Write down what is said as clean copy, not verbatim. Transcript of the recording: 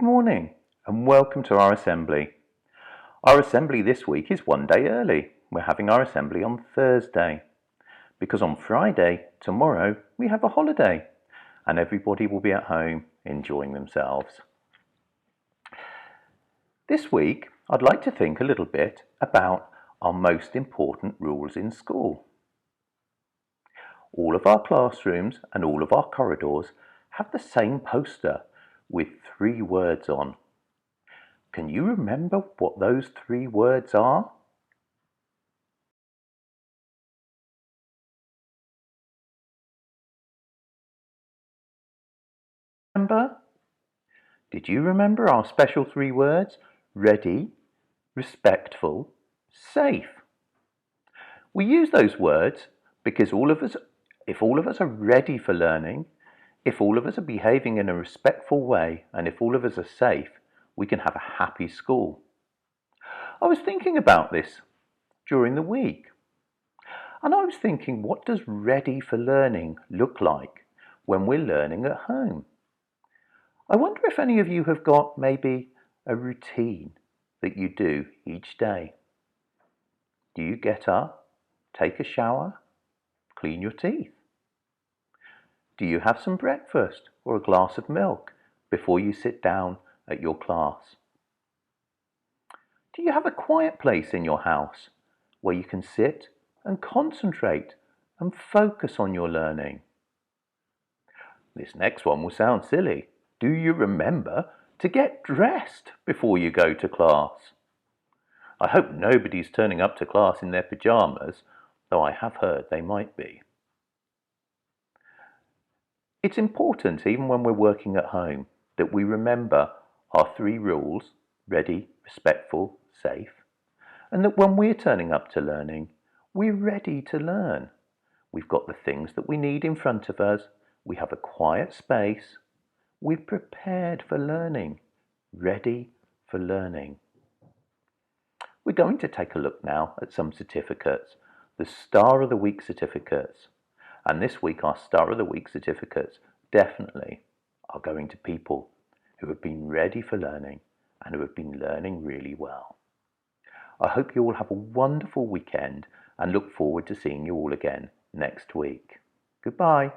morning and welcome to our assembly. Our assembly this week is one day early. We're having our assembly on Thursday because on Friday, tomorrow, we have a holiday and everybody will be at home enjoying themselves. This week, I'd like to think a little bit about our most important rules in school. All of our classrooms and all of our corridors have the same poster with 3 words on. Can you remember what those 3 words are? Remember? Did you remember our special 3 words? Ready, respectful, safe. We use those words because if all of us are ready for learning, if all of us are behaving in a respectful way, and if all of us are safe, we can have a happy school. I was thinking about this during the week, and I was thinking, what does ready for learning look like when we're learning at home? I wonder if any of you have got maybe a routine that you do each day. Do you get up, take a shower, clean your teeth? Do you have some breakfast or a glass of milk before you sit down at your class? Do you have a quiet place in your house where you can sit and concentrate and focus on your learning? This next one will sound silly. Do you remember to get dressed before you go to class? I hope nobody's turning up to class in their pyjamas, though I have heard they might be. It's important, even when we're working at home, that we remember our 3 rules: ready, respectful, safe, and that when we're turning up to learning, we're ready to learn. We've got the things that we need in front of us, we have a quiet space, we've prepared for learning, ready for learning. We're going to take a look now at some certificates, the Star of the Week certificates. And this week our Star of the Week certificates definitely are going to people who have been ready for learning and who have been learning really well. I hope you all have a wonderful weekend and look forward to seeing you all again next week. Goodbye.